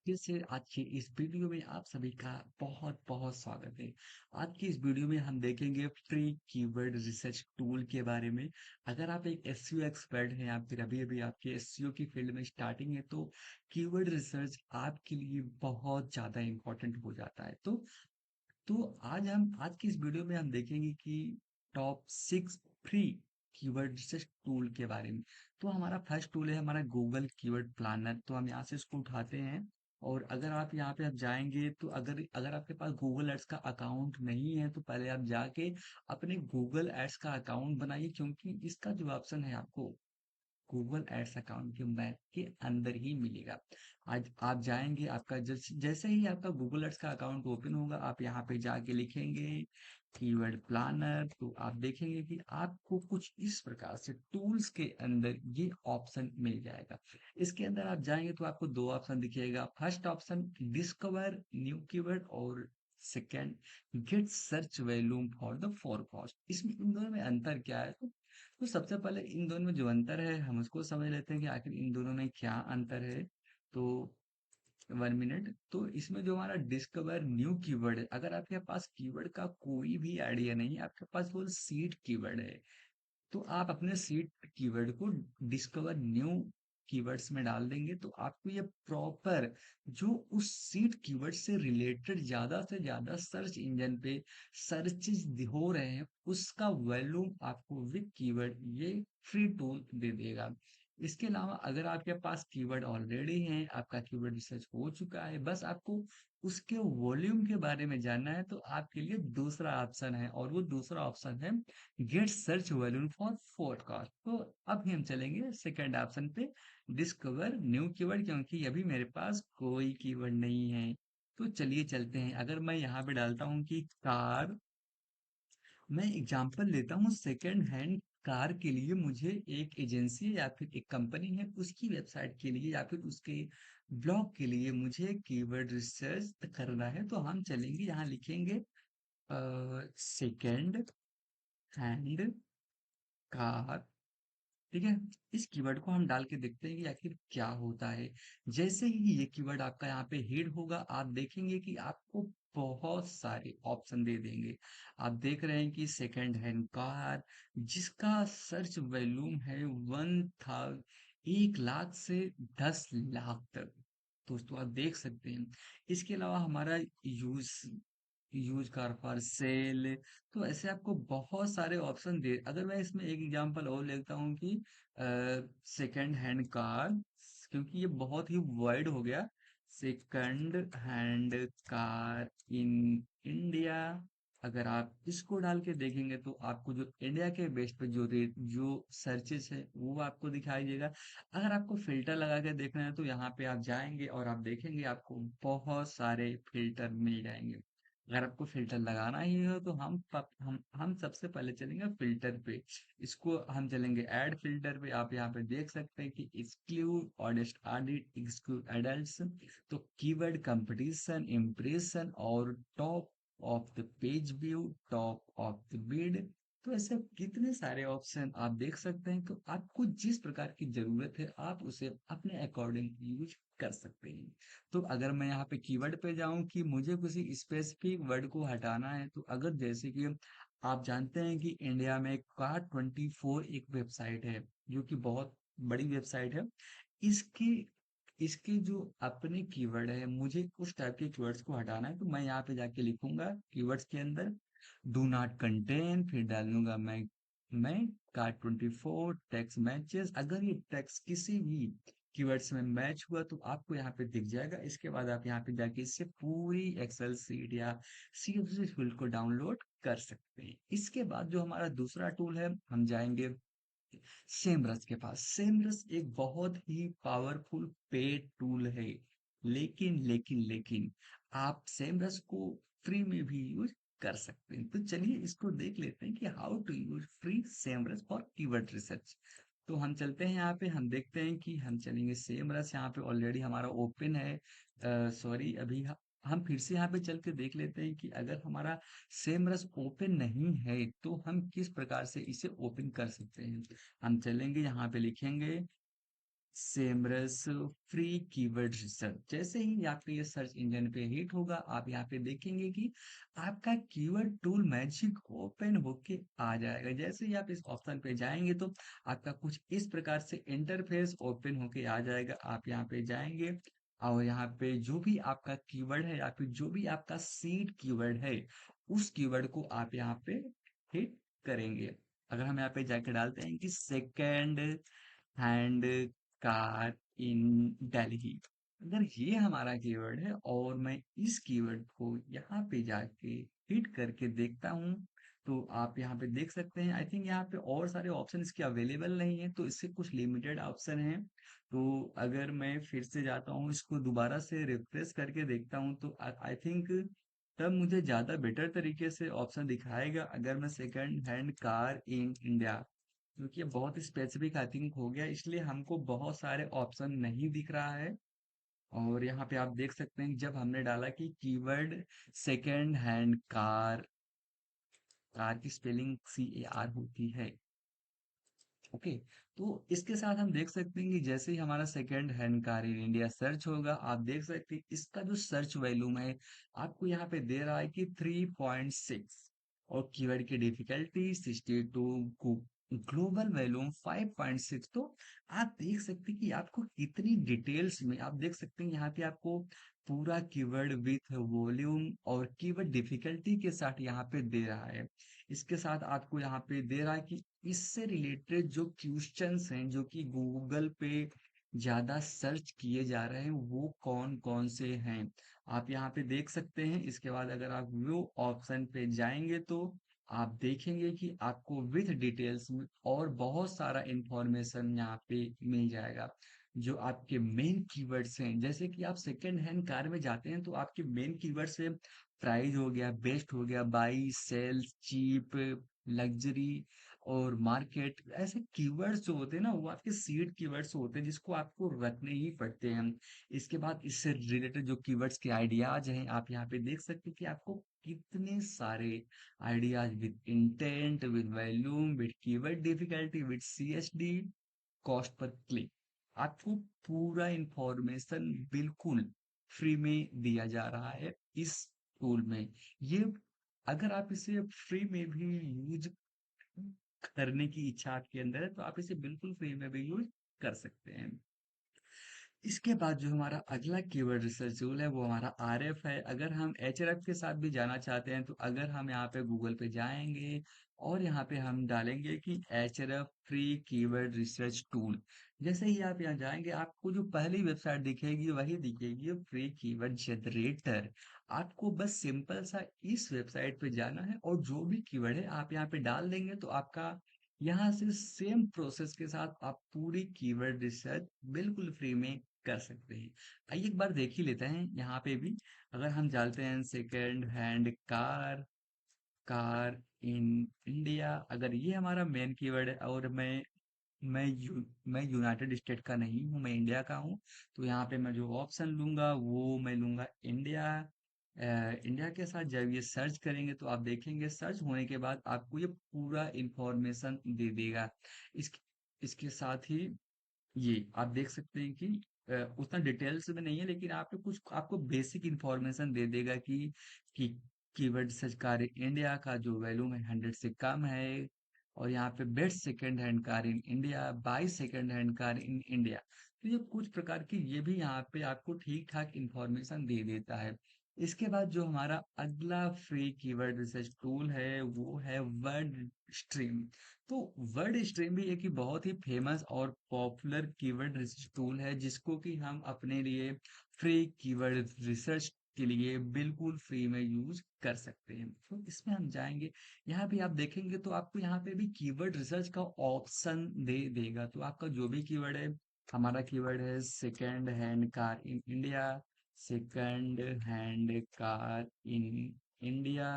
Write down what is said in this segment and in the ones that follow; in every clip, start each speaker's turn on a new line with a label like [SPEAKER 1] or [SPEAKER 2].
[SPEAKER 1] फिर से आज की इस वीडियो में आप सभी का बहुत बहुत स्वागत है। आज की इस वीडियो में हम देखेंगे फ्री कीवर्ड रिसर्च टूल के बारे में। अगर आप एक एसईओ एक्सपर्ट हैं या फिर अभी अभी आपके एसईओ की फील्ड में स्टार्टिंग है तो कीवर्ड रिसर्च आपके लिए बहुत ज्यादा इम्पोर्टेंट हो जाता है। तो आज की इस वीडियो में हम देखेंगे कि top 6 free keyword research tool के बारे में। तो हमारा फर्स्ट टूल है हमारा गूगल कीवर्ड प्लानर। तो हम यहाँ से इसको उठाते हैं और अगर आप यहाँ पे आप जाएंगे तो अगर अगर आपके पास गूगल एड्स का अकाउंट नहीं है तो पहले आप जाके अपने गूगल एड्स का अकाउंट बनाइए, क्योंकि इसका जो ऑप्शन है आपको गूगल एड्स अकाउंट के मैप के अंदर ही मिलेगा। आज आप जाएंगे, आपका जैसे ही आपका गूगल एड्स का अकाउंट ओपन होगा आप यहाँ पे जाके लिखेंगे कीवर्ड प्लानर, तो आप देखेंगे कि आपको कुछ इस प्रकार से टूल्स के अंदर ये ऑप्शन मिल जाएगा। इसके अंदर आप जाएंगे तो आपको दो ऑप्शन दिखेगा। First option discover new keyword और second get search volume for the forecast. इसमें इन दोनों में अंतर क्या है? तो सबसे पहले इन दोनों में जो अंतर है हम उसको समझ लेते हैं कि आखिर इन दोनों में क्या अंतर है। तो 1 मिनट। तो इसमें जो हमारा डिस्कवर न्यू कीवर्ड है, अगर आपके पास कीवर्ड का कोई भी आइडिया नहीं है, आपके पास वो सीड कीवर्ड है, तो आप अपने सीड कीवर्ड को डिस्कवर न्यू कीवर्ड्स में डाल देंगे तो आपको ये प्रॉपर जो उस सीड कीवर्ड से रिलेटेड ज्यादा से ज्यादा सर्च इंजन पे सर्चेस हो रहे हैं उसका वॉल्यूम आपको विद कीवर्ड ये फ्री टूल दे देगा। इसके अलावा अगर आपके पास कीवर्ड ऑलरेडी है, आपका कीवर्ड रिसर्च हो चुका है, बस आपको उसके वॉल्यूम के बारे में जानना है, तो आपके लिए दूसरा ऑप्शन है और वो दूसरा ऑप्शन है get search volume for podcast. तो अब हम चलेंगे सेकंड ऑप्शन पे डिस्कवर न्यू कीवर्ड, क्योंकि अभी मेरे पास कोई कीवर्ड नहीं है। तो चलिए चलते हैं। अगर मैं यहाँ पे डालता हूँ कि कार, मैं एग्जांपल लेता हूँ सेकंड हैंड कार के लिए, मुझे एक एजेंसी या फिर एक कंपनी है उसकी वेबसाइट के लिए या फिर उसके ब्लॉग के लिए मुझे कीवर्ड रिसर्च करना है, तो हम चलेंगे यहाँ लिखेंगे सेकंड हैंड कार। ठीक है, इस कीवर्ड को हम डाल के देखते हैं कि आखिर क्या होता है। जैसे ही ये कीवर्ड आपका यहाँ पे हिट होगा आप देखेंगे कि आपको बहुत सारे ऑप्शन दे देंगे। आप देख रहे हैं कि सेकंड हैंड कार जिसका सर्च वॉल्यूम है 1 लाख से 10 लाख तक, दोस्तों आप देख सकते हैं। इसके अलावा हमारा use use car for sale, तो ऐसे आपको बहुत सारे ऑप्शन दे। अगर मैं इसमें एक एग्जांपल और लेता हूँ कि सेकंड हैंड कार, क्योंकि ये बहुत ही वाइड हो गया, second hand car in India, अगर आप इसको डाल के देखेंगे तो आपको जो इंडिया के बेस पे जो रेट जो सर्चेस है वो आपको दिखाई देगा। अगर आपको फिल्टर लगा के देखना है तो यहाँ पे आप जाएंगे और आप देखेंगे आपको बहुत सारे फिल्टर मिल जाएंगे। अगर आपको फिल्टर लगाना ही हो तो हम सबसे पहले चलेंगे फिल्टर पे। इसको हम चलेंगे ऐड फिल्टर पे। आप यहाँ पे देख सकते हैं कि exclude honest audit, exclude adults, तो कीवर्ड कंपटीशन, इम्प्रेशन और top of the page view, top of the bid. तो ऐसे कितने सारे ऑप्शन आप देख सकते हैं। तो आपको जिस प्रकार की जरूरत है आप उसे अपने अकॉर्डिंग यूज कर सकते हैं। तो अगर मैं यहाँ पे कीवर्ड पे जाऊं कि मुझे किसी स्पेसिफिक वर्ड को हटाना है, तो अगर जैसे कि आप जानते हैं कि इंडिया में कार 24 एक वेबसाइट है जो कि बहुत बड़ी वेबसाइट है। इसकी इसके जो अपने कीवर्ड है, मुझे उस टाइप के कीवर्ड्स को हटाना है, तो मैं यहाँ पे जाके लिखूंगा कीवर्ड्स के अंदर डू नॉट कंटेन, फिर डाल दूंगा मैं कार 24 टेक्स्ट मैचेस। अगर ये टेक्स्ट किसी भी कीवर्ड्स में मैच हुआ तो आपको यहाँ पे दिख जाएगा। इसके बाद आप यहाँ पे जाके इससे पूरी एक्सेल सीट या सीएसवी फील्ड को डाउनलोड कर सकते हैं। इसके बाद जो हमारा दूसरा टूल है हम जाएंगे सेमरस के पास। सेमरस एक बहुत ही पावरफुल पेड टूल है, लेकिन आप सेमरस को फ्री में भी यूज कर सकते हैं। तो चलिए इसको देख लेते हैं कि how to use free Semrush for keyword research. तो हम चलते हैं यहाँ पे, हम देखते हैं कि हम चलेंगे सेमरस, यहाँ पे ऑलरेडी हमारा ओपन है। सॉरी, अभी हम फिर से यहाँ पे चल के देख लेते हैं कि अगर हमारा सेम रस ओपन नहीं है तो हम किस प्रकार से इसे ओपन कर सकते हैं। हम चलेंगे यहाँ पे लिखेंगे सेमरस फ्री कीवर्ड रिसर्च। जैसे ही आपके ये सर्च इंजन पे हिट होगा, आप यहाँ पे देखेंगे कि आपका कीवर्ड टूल मैजिक ओपन होके आ जाएगा। जैसे ही आप इस ऑप्शन पे जाएंगे तो आपका कुछ इस प्रकार से इंटरफेस ओपन होके आ जाएगा। आप यहाँ पे जाएंगे और यहाँ पे जो भी आपका कीवर्ड है या फिर जो भी आपका सीड कीवर्ड है, उस कीवर्ड को आप यहाँ पे हिट करेंगे। अगर हम यहाँ पे जाके डालते हैं कि second hand car in Delhi, अगर ये हमारा कीवर्ड है और मैं इस कीवर्ड को यहाँ पे जाके हिट करके देखता हूँ, तो आप यहाँ पे देख सकते हैं। आई थिंक यहाँ पे और सारे ऑप्शन इसके अवेलेबल नहीं है, तो इससे कुछ लिमिटेड ऑप्शन है। तो अगर मैं फिर से जाता हूँ, इसको दोबारा से रिफ्रेश करके देखता हूँ, तो आई थिंक तब मुझे ज्यादा बेटर तरीके से ऑप्शन दिखाएगा। अगर मैं second hand car in India, क्योंकि ये बहुत स्पेसिफिक आई थिंक हो गया, इसलिए हमको बहुत सारे ऑप्शन नहीं दिख रहा है। और यहाँ पे आप देख सकते हैं जब हमने डाला कि keyword second hand car, car की स्पेलिंग CAR होती है। ओके, तो इसके साथ हम देख सकते हैं कि जैसे ही हमारा second hand car in India search होगा, आप देख सकते हैं इसका जो सर्च वॉल्यूम है आपको यहाँ पे दे रहा है कि 3.6, और कीवर्ड की डिफिकल्टी 62, ग्लोबल वॉल्यूम 5.6। तो आप देख सकते हैं कि आपको कितनी डिटेल्स में, आप देख सकते हैं यहाँ पे आपको पूरा कीवर्ड विथ वॉल्यूम और कीवर्ड डिफिकल्टी के साथ यहाँ पे दे रहा है। इसके साथ आपको यहाँ पे दे रहा है कि इससे रिलेटेड जो क्वेश्चंस हैं जो कि गूगल पे ज्यादा सर्च किए जा रहे हैं, वो कौन कौन से हैं, आप यहाँ पे देख सकते हैं। इसके बाद अगर आप व्यू ऑप्शन पे जाएंगे तो आप देखेंगे कि आपको विथ डिटेल्स में और बहुत सारा इंफॉर्मेशन यहाँ पे मिल जाएगा। जो आपके मेन कीवर्ड्स हैं, जैसे कि आप सेकेंड हैंड कार में जाते हैं तो आपके मेन कीवर्ड्स है प्राइस हो गया, बेस्ट हो गया, बाई सेल्स, चीप, लग्जरी और मार्केट। ऐसे कीवर्ड्स जो होते हैं ना, वो आपके सीड कीवर्ड्स होते हैं जिसको आपको रखने ही पड़ते हैं। इसके बाद इससे रिलेटेड जो कीवर्ड्स के आइडियाज हैं, आप यहाँ पे देख सकते हैं कि आपको कितने सारे ideas with intent, with volume, with keyword difficulty, with CSD, cost per click, आपको पूरा इंफॉर्मेशन बिल्कुल फ्री में दिया जा रहा है इस टूल में। ये अगर आप इसे फ्री में भी यूज करने की इच्छा आपके अंदर है, तो आप इसे बिल्कुल फ्री में भी यूज कर सकते हैं। इसके बाद जो हमारा अगला कीवर्ड रिसर्च टूल है वो हमारा RF है। अगर हम HRF के साथ भी जाना चाहते हैं, तो अगर हम यहाँ पे गूगल पे जाएंगे और यहाँ पे हम डालेंगे कि HRF free keyword research tool, जैसे ही आप यहाँ जाएंगे आपको जो पहली वेबसाइट दिखेगी वही दिखेगी, फ्री कीवर्ड जनरेटर। आपको बस सिंपल सा इस वेबसाइट पे जाना है और जो भी कीवर्ड है आप यहाँ पे डाल देंगे, तो आपका यहाँ से सेम प्रोसेस के साथ आप पूरी कीवर्ड रिसर्च बिल्कुल फ्री में कर सकते हैं। आइए एक बार देख ही लेते हैं यहाँ पे भी। अगर हम डालते हैं second hand car, car in India, अगर ये हमारा मेन कीवर्ड है और मैं यूनाइटेड स्टेट का नहीं हूँ, मैं इंडिया का हूँ, तो यहाँ पे मैं जो ऑप्शन लूंगा वो मैं लूंगा इंडिया। इंडिया के साथ जब ये सर्च करेंगे तो आप देखेंगे सर्च होने के बाद आपको ये पूरा इंफॉर्मेशन दे देगा। इसके इसके साथ ही ये आप देख सकते हैं कि उतना डिटेल्स में नहीं है, लेकिन आपको कुछ आपको बेसिक इंफॉर्मेशन दे देगा कि कीवर्ड सर्च कार्य इंडिया का जो वैल्यूम है 100 से कम है, और यहाँ पे best second hand car in India, by second hand car in India. तो ये कुछ प्रकार की ये भी यहाँ पे आपको ठीक ठाक इंफॉर्मेशन दे देता है। इसके बाद जो हमारा अगला फ्री कीवर्ड रिसर्च टूल है वो है वर्ड स्ट्रीम। तो वर्ड स्ट्रीम भी एक ही बहुत ही फेमस और पॉपुलर कीवर्ड रिसर्च टूल है, जिसको कि हम अपने लिए फ्री कीवर्ड रिसर्च के लिए बिल्कुल फ्री में यूज कर सकते हैं। तो इसमें हम जाएंगे, यहाँ भी आप देखेंगे तो आपको यहाँ पे भी कीवर्ड रिसर्च का ऑप्शन दे देगा। तो आपका जो भी कीवर्ड है, हमारा कीवर्ड है second hand car in India, second hand car in India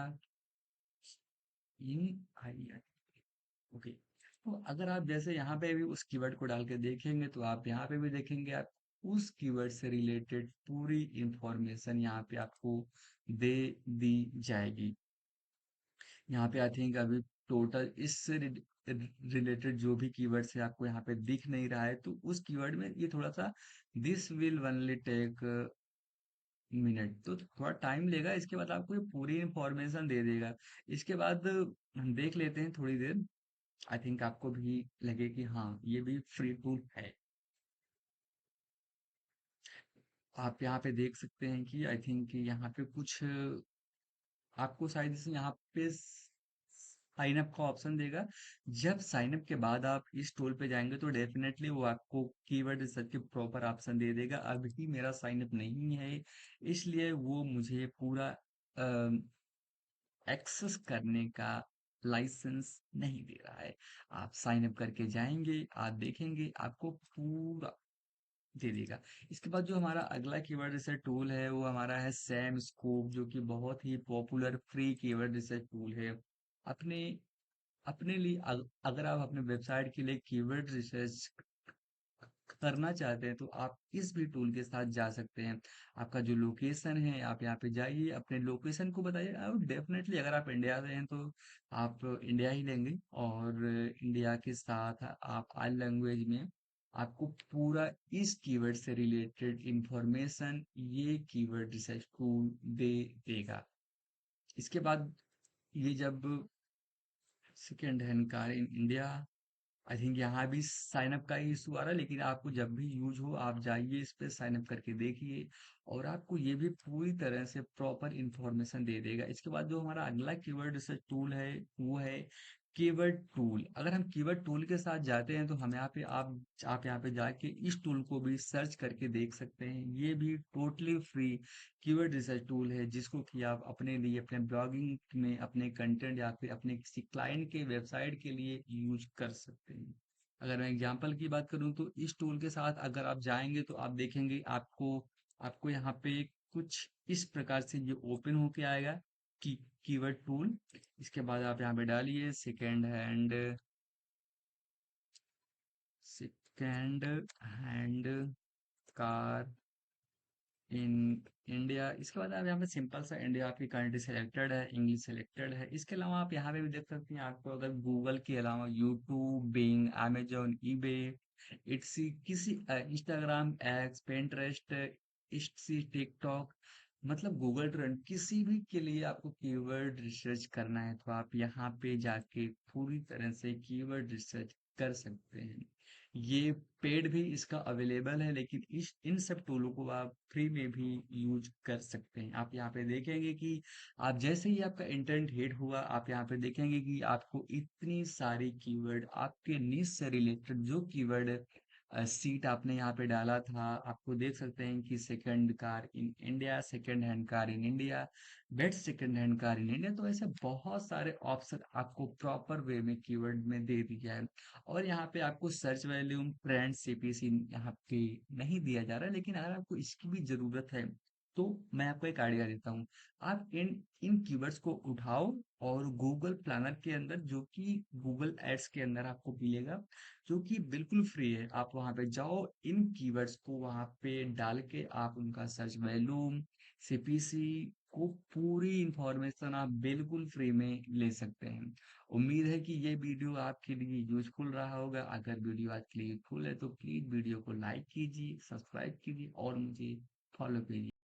[SPEAKER 1] in I, okay. तो अगर आप जैसे यहाँ पे भी उस कीवर्ड को डाल के देखेंगे, तो आप यहाँ पे भी देखेंगे आप उस कीवर्ड से रिलेटेड पूरी इंफॉर्मेशन यहाँ पे आपको दे दी जाएगी। यहाँ पे आई थिंक अभी टोटल इससे रिलेटेड जो भी कीवर्ड्स है आपको यहाँ पे दिख नहीं रहा है, तो उस कीवर्ड में ये थोड़ा सा this will only take minute, तो थोड़ा टाइम लेगा। इसके बाद आपको ये पूरी इंफॉर्मेशन दे देगा। इसके बाद हम देख लेते हैं थोड़ी देर। आई थिंक आपको भी लगे कि हाँ ये भी फ्री टूल है। आप यहाँ पे देख सकते हैं कि आई थिंक यहाँ पे कुछ आपको शायद से यहाँ पे साइन अप का ऑप्शन देगा। जब साइन अप के बाद आप इस टूल पे जाएंगे तो डेफिनेटली वो आपको कीवर्ड रिसर्च के प्रॉपर ऑप्शन दे देगा। अभी मेरा साइन अप नहीं है, इसलिए वो मुझे पूरा एक्सेस करने का लाइसेंस नहीं दे रहा है। आप साइन अप करके जाएंगे, आप देखेंगे आपको पूरा दे देगा। इसके बाद जो हमारा अगला कीवर्ड रिसर्च टूल है वो हमारा है सैम स्कूप, जो कि बहुत ही popular free keyword research tool है। अपने अपने लिए अगर आप अपने वेबसाइट के लिए कीवर्ड रिसर्च करना चाहते हैं तो आप इस भी टूल के साथ जा सकते हैं। आपका जो लोकेशन है आप यहाँ पे जाइए, अपने लोकेशन को बताइए। और डेफिनेटली अगर आप इंडिया से हैं तो आप इंडिया ही लेंगे, और इंडिया के साथ आप ऑल लैंग्वेज में आपको पूरा इस कीवर्ड से रिलेटेड इंफॉर्मेशन ये कीवर्ड रिसर्च टूल दे देगा। इसके बाद ये जब second hand car in India, I think यहाँ भी साइन अप का ही इशू आ रहा है, लेकिन आपको जब भी यूज हो आप जाइए इस पे साइन अप करके देखिए, और आपको ये भी पूरी तरह से प्रॉपर इंफॉर्मेशन दे देगा। इसके बाद जो हमारा अगला कीवर्ड रिसर्च टूल है वो है कीवर्ड टूल। अगर हम कीवर्ड टूल के साथ जाते हैं तो हम यहाँ पे आप यहाँ पे जाके इस टूल को भी सर्च करके देख सकते हैं। ये भी totally free keyword research tool है, जिसको कि आप अपने लिए अपने ब्लॉगिंग में अपने कंटेंट या फिर अपने किसी क्लाइंट के वेबसाइट के लिए यूज कर सकते हैं। अगर मैं एग्जांपल की बात करूं तो इस टूल के साथ अगर आप जाएंगे तो आप देखेंगे आपको आपको यहाँ पे कुछ इस प्रकार से ये ओपन होके आएगा की कीवर्ड टूल। इसके बाद आप यहाँ पे डालिए second hand car in India. इसके बाद आप यहाँ पे सिंपल सा इंडिया, आपकी कंट्री सिलेक्टेड है, इंग्लिश सिलेक्टेड है। इसके अलावा आप यहाँ पे भी देख सकते हैं, आपको अगर गूगल के अलावा यूट्यूब, बिंग, अमेजोन, ईबे, इट्सी, किसी इंस्टाग्राम, एक्स, पेंटरेस्ट, इट्सी, टिकटॉक, मतलब गूगल ट्रेंड, किसी भी के लिए आपको कीवर्ड रिसर्च करना है तो आप यहाँ पे जाके पूरी तरह से कीवर्ड रिसर्च कर सकते हैं। ये पेड भी इसका अवेलेबल है, लेकिन इस इन सब टूलों को आप फ्री में भी यूज कर सकते हैं। आप यहाँ पे देखेंगे कि आप जैसे ही आपका इंटरनेट हिट हुआ आप यहाँ पे देखेंगे कि आपको इतनी सारी कीवर्ड आपके निश से रिलेटेड जो कीवर्ड सीट आपने यहाँ पे डाला था, आपको देख सकते हैं कि second car in India, second hand car in India, best second hand car in India. तो ऐसे बहुत सारे ऑप्शन आपको प्रॉपर वे में कीवर्ड में दे दिया है। और यहाँ पे आपको सर्च वैल्यूम, ट्रेंड, सीपीसी यहाँ पे नहीं दिया जा रहा है, लेकिन अगर आपको इसकी भी जरूरत है तो मैं आपको एक आइडिया देता हूँ। आप इन इन कीवर्ड्स को उठाओ और गूगल प्लानर के अंदर, जो कि गूगल एड्स के अंदर आपको मिलेगा, जो कि बिल्कुल फ्री है, आप वहां पे जाओ, इन कीवर्ड्स को वहां पे डाल के आप उनका सर्च वैल्यूम, सीपीसी को पूरी इंफॉर्मेशन आप बिल्कुल फ्री में ले सकते हैं। उम्मीद है कि ये वीडियो आपके लिए यूजफुल रहा होगा। अगर वीडियो आज के लिए यूजफुल है तो प्लीज वीडियो को लाइक कीजिए, सब्सक्राइब कीजिए और मुझे फॉलो कीजिए।